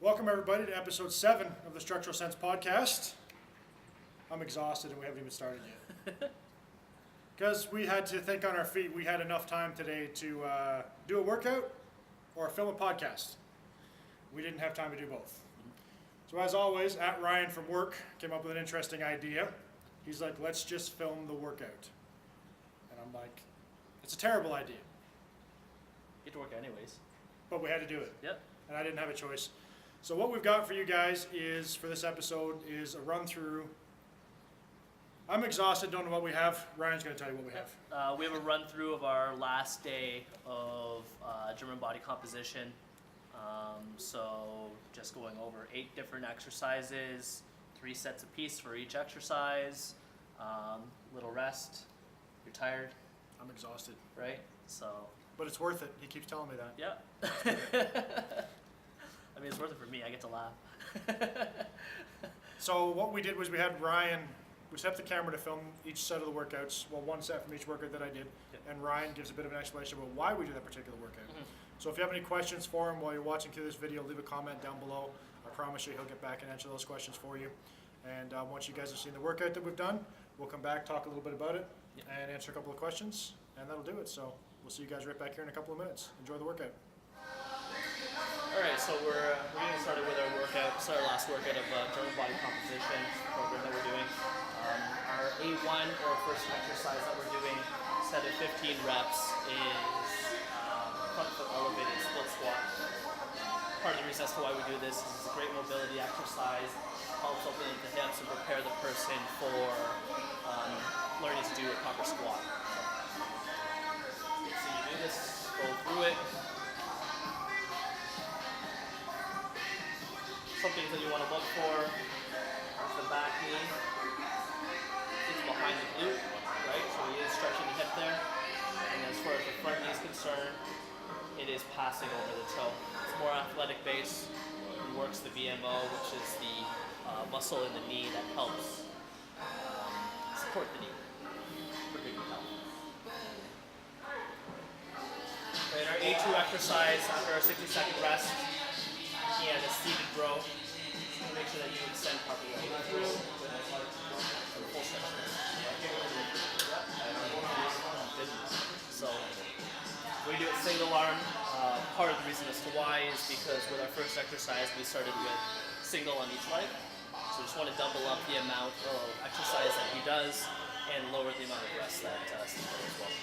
Welcome everybody to episode 7 of the Structural Sense podcast. I'm exhausted and we haven't even started yet. Because we had to think on our feet. We had enough time today to do a workout or film a podcast. We didn't have time to do both. So as always, at Ryan from work came up with an interesting idea. He's like, let's just film the workout. And I'm like, it's a terrible idea. Get to work anyways. But we had to do it. Yep. And I didn't have a choice. So what we've got for you guys is, for this episode, is a run through. I'm exhausted, don't know what we have. Ryan's going to tell you what we have. We have a run through of our last day of German body composition. So just going over 8 different exercises, 3 sets apiece for each exercise. Little rest. You're tired, I'm exhausted. right? So But it's worth it. He keeps telling me that. yeah. I mean, it's worth it for me. I get to laugh. So what we did was we had Ryan, we set up the camera to film each set of the workouts. Well, one set from each workout that I did. Yep. And Ryan gives a bit of an explanation about why we do that particular workout. Mhm. So if you have any questions for him while you're watching through this video, leave a comment down below. I promise you he'll get back and answer those questions for you. And once you guys have seen the workout that we've done, we'll come back, talk a little bit about it, Yep. and answer a couple of questions, and that'll do it. So we'll see you guys right back here in a couple of minutes. Enjoy the workout. All right, so we're getting started with our workout. This is our last workout of German body composition program that we're doing. Our A1 or first exercise that we're doing, set of 15 reps, is front foot elevated split squat. Part of the reason as to why we do this is it's a great mobility exercise, helps open the hips and prepare the person for learning to do a proper squat. So you do this, go through it. Some things that you want to look for is the back knee. It's behind the glute, right? So he is stretching the hip there. And as far as the front knee is concerned, it is passing over the toe. It's more athletic base. It works the VMO, which is the muscle in the knee that helps support the knee for good health. Right, our A2 exercise after our 60-second rest. And a seated row. So make sure that you extend properly through. Full stretch. So we do it single arm. Part of the reason as to why is because with our first exercise we started with single on each leg. So we just want to double up the amount of exercise that he does and lower the amount of rest that Steve does as well.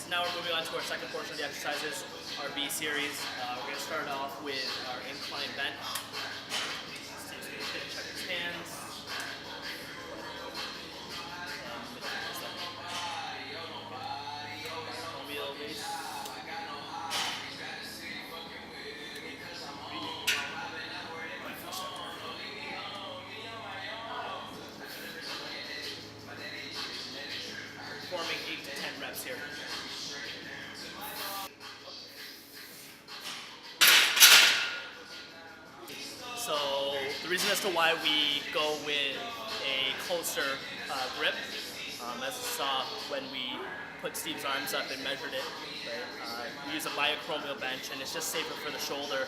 Now we're moving on to our second portion of the exercises, our B series. We're going to start off with our incline bench. Steve's going to check his hands. Wheel release. Performing 8 to 10 reps here. So the reason as to why we go with a closer grip, as you saw when we put Steve's arms up and measured it, right? We use a biochromial bench and it's just safer for the shoulder.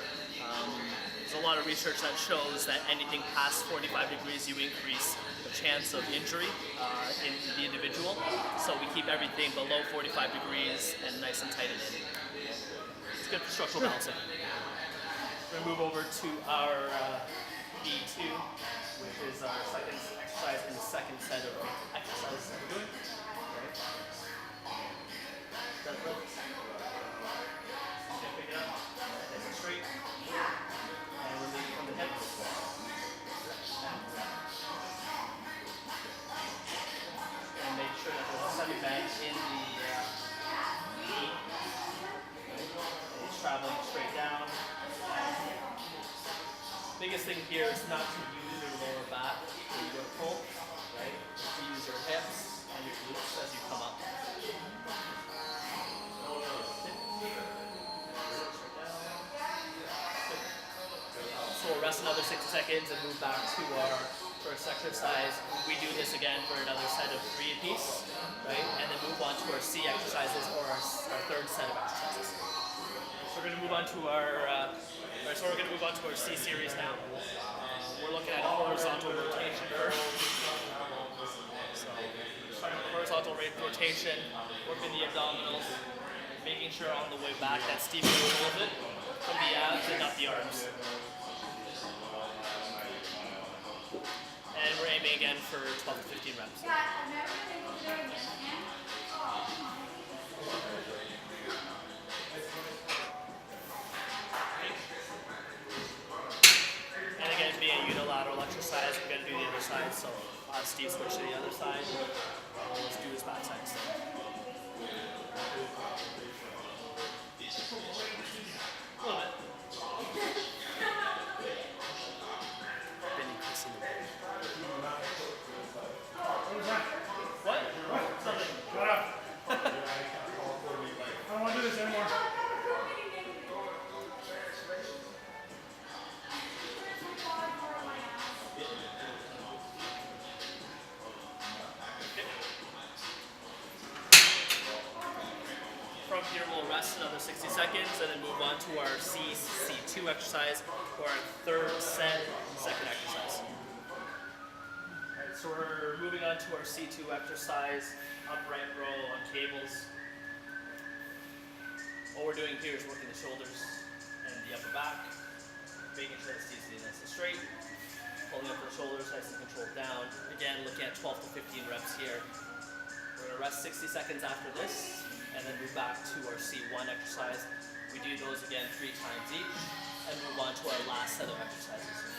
There's a lot of research that shows that anything past 45 degrees you increase the chance of injury in the individual. So we keep everything below 45 degrees and nice and tight and in. It's good for structural balancing. We're going to move over to our B2, which is our second exercise in the second set of exercises that we're doing. Okay. Deadlift. Pick it up, nice and straight. And release from the hips. And make sure that there's a semi bend in the knee. And it's traveling straight down. Biggest thing here is not to use your lower back when you go to pull, right? To use your hips and your glutes as you come up. So we'll rest another 60 seconds and move back to our first exercise. We do this again for another set of 3 apiece, right? And then move on to our C exercises or our third third set of exercises. So we're going to move on to our C series now. We're looking at a horizontal rotation first. So starting with horizontal rotation, working the abdominals, making sure on the way back that Steve controls it from the abs and not the arms. And we're aiming again for 12 to 15 reps. And again, being a unilateral exercise, we're going to do the other side. So Steve switch to the other side. Let's do his back side instead. A little bit. Been increasing the weight. What? Something. Shut up. I don't want to do this anymore. From here, we'll rest another 60 seconds and then move on to our C2 exercise, or our third set, second exercise. Alright, so we're moving on to our C2 exercise, upright row on cables. What we're doing here is working the shoulders and the upper back, making sure that Steve's nice and straight, pulling up the shoulders nice and controlled down. Again, looking at 12 to 15 reps here. We're going to rest 60 seconds after this, and then move back to our C1 exercise. We do those again 3 times each, and move on to our last set of exercises.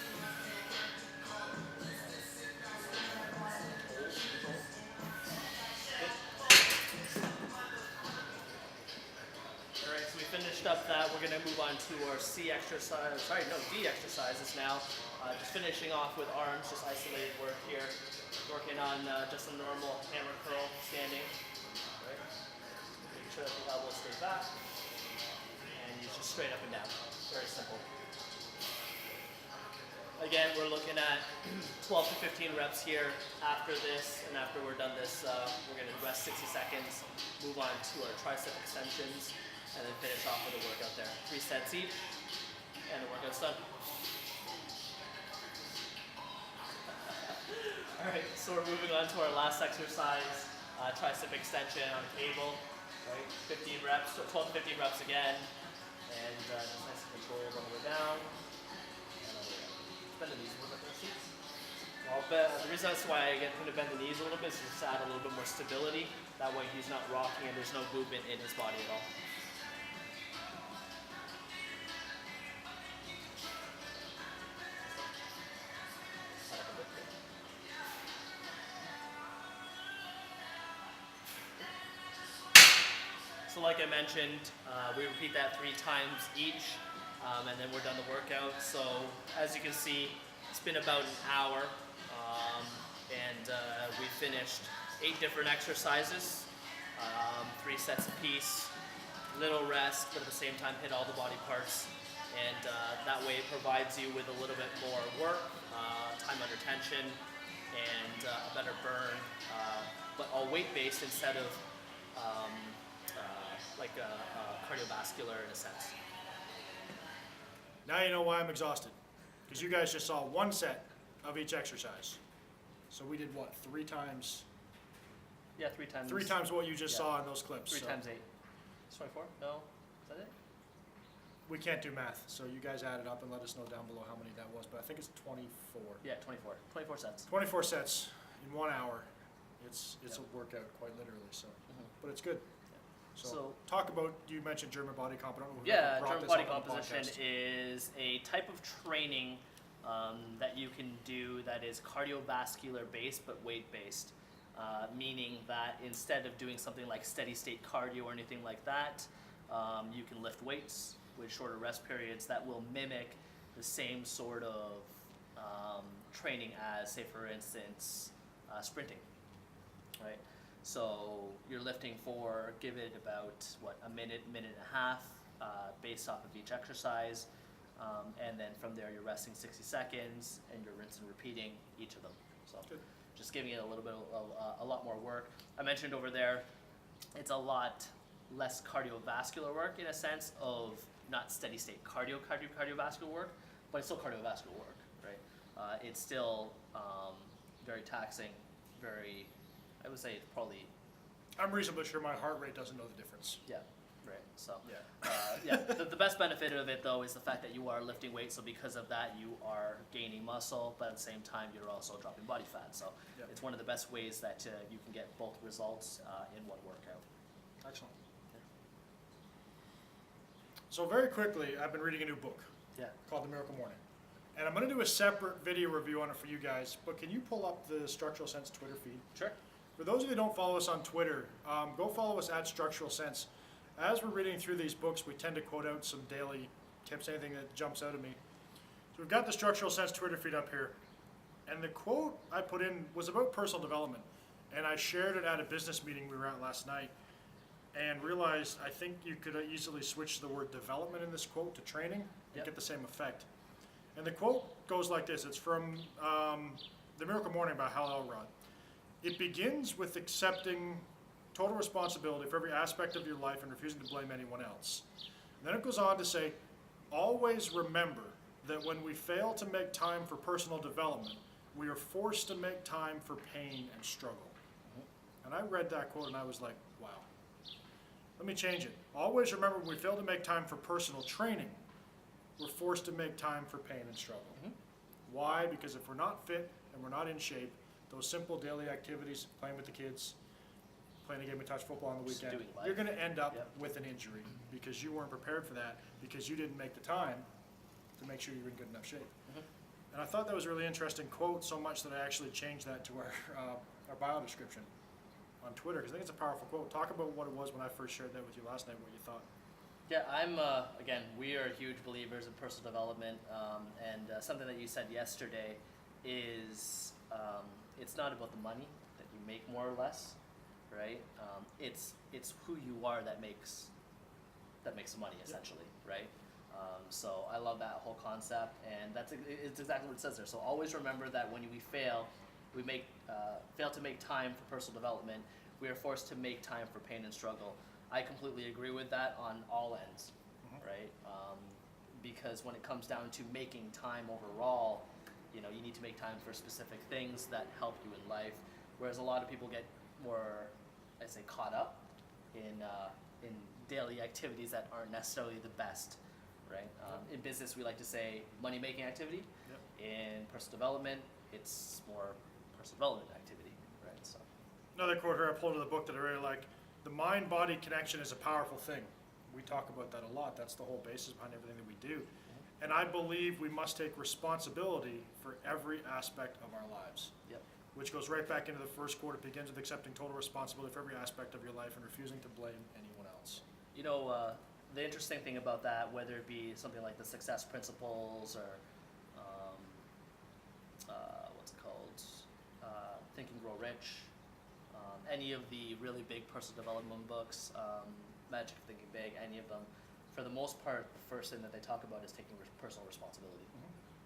Alright, so we finished up that. We're going to move on to our D exercises now. Just finishing off with arms, just isolated work here. Working on just a normal hammer curl standing. Right? Making sure that the elbows stay back. And you just straight up and down. Very simple. Again, we're looking at 12 to 15 reps here. After this, and after we're done this, we're going to rest 60 seconds, move on to our tricep extensions, and then finish off with a workout there. 3 sets each, and the workout's done. Alright, so we're moving on to our last exercise, tricep extension on a cable, right? 15 reps, so 12 to 15 reps again, and just nice and controlled all the way down, and all the way up. Bend the knees a little bit there, Steve. Well, the reason that's why I get him to bend the knees a little bit is just to add a little bit more stability. That way he's not rocking and there's no movement in his body at all. So like I mentioned, we repeat that 3 times each, and then we're done the workout. So as you can see, it's been about an hour, and we finished 8 different exercises, 3 sets apiece, little rest, but at the same time hit all the body parts, and that way it provides you with a little bit more work, time under tension, and a better burn, but all weight-based instead of like cardiovascular in a sense. Now you know why I'm exhausted. Because you guys just saw 1 set of each exercise. So we did what, 3 times? Yeah, 3 times. 3 times what you just saw in those clips. 3 so times 8. It's 24? No? Is that it? We can't do math, so you guys add it up and let us know down below how many that was. But I think it's 24. Yeah, 24. 24 sets. 24 sets in 1 hour. It's a workout, quite literally. So, but it's good. So talk about, you mentioned German body comp. I don't know who Yeah, brought German this body up on the composition podcast. is a type of training that you can do that is cardiovascular based but weight based, meaning that instead of doing something like steady state cardio or anything like that, you can lift weights with shorter rest periods that will mimic the same sort of training as, say for instance, sprinting, right? So you're lifting for, give it about, a minute, minute and a half, based off of each exercise. And then from there you're resting 60 seconds and you're rinsing and repeating each of them. So Good. Just giving it a little bit, a lot more work. I mentioned over there, it's a lot less cardiovascular work in a sense of not steady state cardiovascular work, but it's still cardiovascular work, right? It's still very taxing, very, I would say it's probably, I'm reasonably sure my heart rate doesn't know the difference. yeah, right. So, Yeah. the best benefit of it though is the fact that you are lifting weight, so because of that you are gaining muscle, but at the same time you're also dropping body fat. So Yeah. it's one of the best ways that you can get both results in one workout. Excellent. So very quickly, I've been reading a new book Yeah. called The Miracle Morning. And I'm going to do a separate video review on it for you guys, but can you pull up the Structural Sense Twitter feed? Sure. For those of you who don't follow us on Twitter, go follow us at Structural Sense. As we're reading through these books, we tend to quote out some daily tips, anything that jumps out at me. So we've got the Structural Sense Twitter feed up here. And the quote I put in was about personal development. And I shared it at a business meeting we were at last night and realized I think you could easily switch the word development in this quote to training and Yep. get the same effect. And the quote goes like this. It's from The Miracle Morning by Hal Elrod. It begins with accepting total responsibility for every aspect of your life and refusing to blame anyone else. And then it goes on to say, always remember that when we fail to make time for personal development, we are forced to make time for pain and struggle. And I read that quote and I was like, wow. Let me change it. Always remember when we fail to make time for personal training, we're forced to make time for pain and struggle. Why? Because if we're not fit and we're not in shape, those simple daily activities, playing with the kids, playing a game of touch football on the Just weekend, doing life. you're going to end up Yep. with an injury because you weren't prepared for that, because you didn't make the time to make sure you're in good enough shape. And I thought that was a really interesting quote, so much that I actually changed that to our bio description on Twitter, because I think it's a powerful quote. Talk about what it was when I first shared that with you last night, what you thought. Yeah, I'm, again, we are huge believers in personal development, and something that you said yesterday is it's not about the money that you make more or less, right? It's who you are that makes the money, essentially, right? So I love that whole concept, and it's exactly what it says there. So always remember that when we fail to make time for personal development, we are forced to make time for pain and struggle. I completely agree with that on all ends, right? Because when it comes down to making time overall, you need to make time for specific things that help you in life. Whereas a lot of people get more, I'd say, caught up in daily activities that aren't necessarily the best, right? In business, we like to say money-making activity. Yep. In personal development, it's more personal development activity, right? So. Another quote here I pulled out of the book that I really like. The mind-body connection is a powerful thing. We talk about that a lot. That's the whole basis behind everything that we do. And I believe we must take responsibility for every aspect of our lives. Yep. Which goes right back into the first quote. It begins with accepting total responsibility for every aspect of your life and refusing to blame anyone else. The interesting thing about that, whether it be something like the success principles or what's it called, Think and Grow Rich, any of the really big personal development books, Magic of Thinking Big, any of them, for the most part, the first thing that they talk about is taking personal responsibility.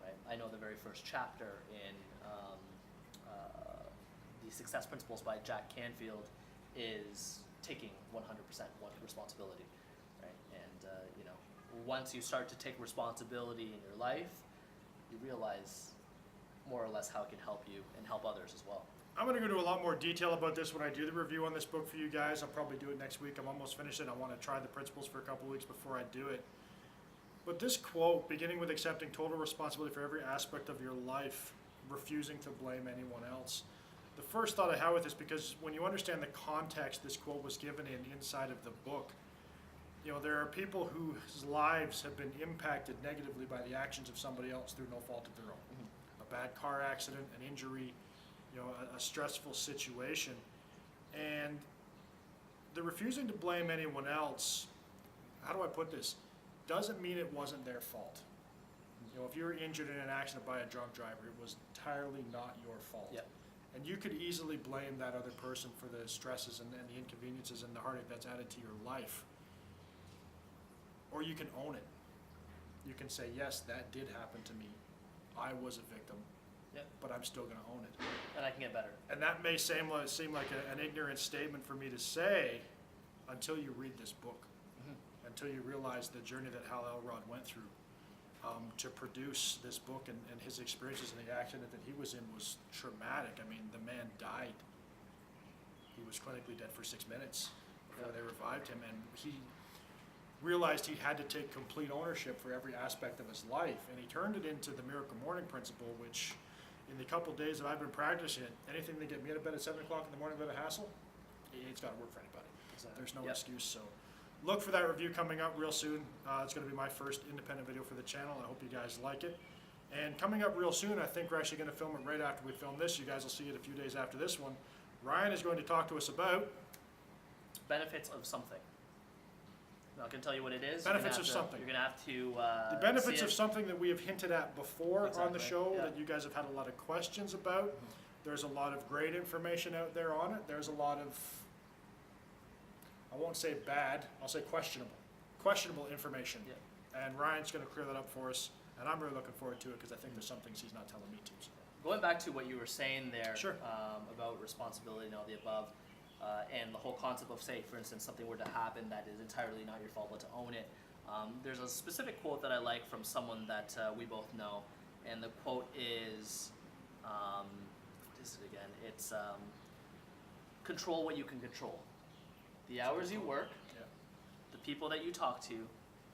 Right? I know the very first chapter in the Success Principles by Jack Canfield is taking 100% responsibility. Right? And once you start to take responsibility in your life, you realize more or less how it can help you and help others as well. I'm going to go into a lot more detail about this when I do the review on this book for you guys. I'll probably do it next week. I'm almost finished it. I want to try the principles for a couple weeks before I do it. But this quote, beginning with accepting total responsibility for every aspect of your life, refusing to blame anyone else. The first thought I had with this, because when you understand the context this quote was given inside of the book, there are people whose lives have been impacted negatively by the actions of somebody else through no fault of their own. A bad car accident, an injury, a stressful situation. And the refusing to blame anyone else, how do I put this, doesn't mean it wasn't their fault. If you were injured in an accident by a drunk driver, it was entirely not your fault. Yep. And you could easily blame that other person for the stresses and the inconveniences and the heartache that's added to your life. Or you can own it. You can say, yes, that did happen to me. I was a victim. Yep. But I'm still going to own it. And I can get better. And that may seem like an ignorant statement for me to say until you read this book, until you realize the journey that Hal Elrod went through to produce this book, and his experiences and the accident that he was in was traumatic. I mean, the man died. He was clinically dead for 6 minutes before they revived him, and he realized he had to take complete ownership for every aspect of his life, and he turned it into the miracle morning principle, which in the couple days that I've been practicing it, anything that get me out of bed at 7 o'clock in the morning without a hassle, it's got to work for anybody. Exactly. There's no Yep. excuse. So look for that review coming up real soon. It's going to be my first independent video for the channel. I hope you guys like it. And coming up real soon, I think we're actually going to film it right after we film this. You guys will see it a few days after this one. Ryan is going to talk to us about Benefits of something. I'm not going to tell you what it is. Benefits of something. You're going to have to the benefits see of it. something that we have hinted at before on the Exactly, show yeah. that you guys have had a lot of questions about. There's a lot of great information out there on it. There's a lot of, I won't say bad, I'll say questionable information. Yeah. And Ryan's going to clear that up for us, and I'm really looking forward to it because I think there's some things he's not telling me to. So. Going back to what you were saying there Sure. About responsibility and all the above, and the whole concept of, say, for instance, something were to happen that is entirely not your fault, but to own it. There's a specific quote that I like from someone that we both know, and the quote is, what is it again? It's control what you can control. The hours you work, Yeah. the people that you talk to,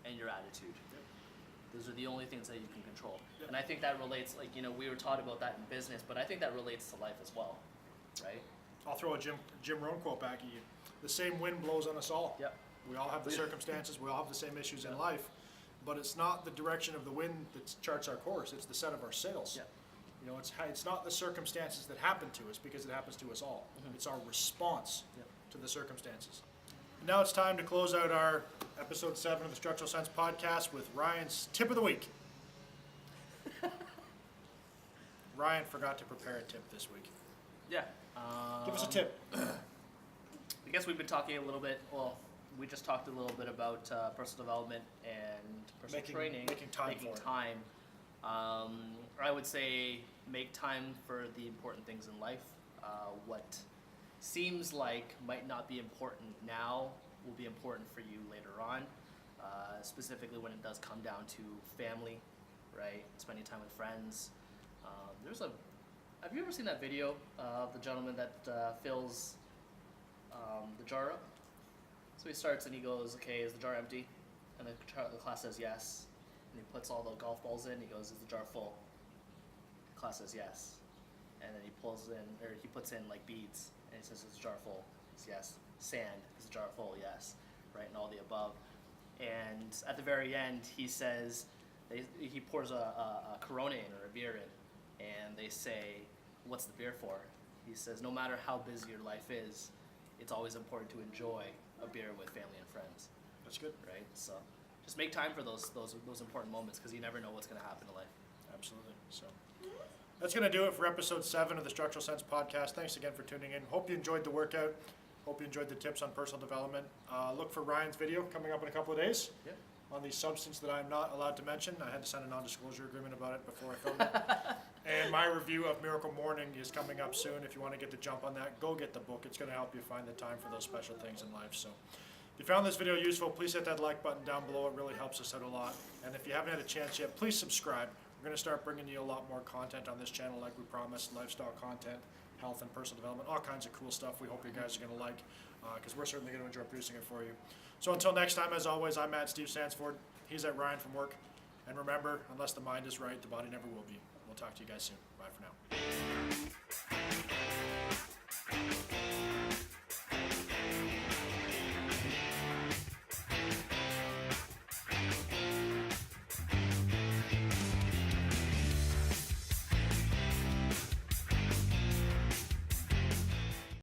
and your attitude. Yep. Those are the only things that you can control. Yep. And I think that relates, like, you know, we were taught about that in business, but I think that relates to life as well, right? I'll throw a Jim Rohn quote back at you. The same wind blows on us all. Yep. We all have the circumstances, we all have the same issues in life, but it's not the direction of the wind that charts our course, it's the set of our sails. Yep. You know, it's not the circumstances that happen to us, because it happens to us all. It's our response Yep. to the circumstances. Now it's time to close out our episode 7 of the Structural Sense podcast with Ryan's tip of the week. Ryan forgot to prepare a tip this week. Yeah. Give us a tip. I guess we've been talking a little bit, well, we just talked a little bit about personal development and personal training. Making time for it. time. I would say make time for the important things in life. What seems like might not be important now will be important for you later on, specifically when it does come down to family, right? Spending time with friends. Have you ever seen that video of the gentleman that fills the jar up? So he starts and he goes, okay, is the jar empty? And the class says yes. And he puts all the golf balls in. He goes, is the jar full? The class says yes. And then he puts in like beads. And he says, is the jar full? He says yes. Sand, is the jar full? Yes. Right, and all the above. And at the very end, he says, he pours a Corona in or a beer in. And they say, what's the beer for? He says, no matter how busy your life is, it's always important to enjoy a beer with family and friends, That's good. right? So just make time for those important moments, because you never know what's going to happen in life. Absolutely. So that's going to do it for episode 7 of the Structural Sense podcast. Thanks again for tuning in. Hope you enjoyed the workout. Hope you enjoyed the tips on personal development. Look for Ryan's video coming up in a couple of days Yeah. on the substance that I'm not allowed to mention. I had to sign a non-disclosure agreement about it before I filmed it. And my review of Miracle Morning is coming up soon. If you want to get the jump on that, go get the book. It's going to help you find the time for those special things in life. So if you found this video useful, please hit that like button down below. It really helps us out a lot. And if you haven't had a chance yet, please subscribe. We're going to start bringing you a lot more content on this channel like we promised, lifestyle content, health and personal development, all kinds of cool stuff we hope you guys are going to like, because we're certainly going to enjoy producing it for you. So until next time, as always, I'm at Steve Sansford. He's at Ryan from work. And remember, unless the mind is right, the body never will be. We'll talk to you guys soon. Bye for now.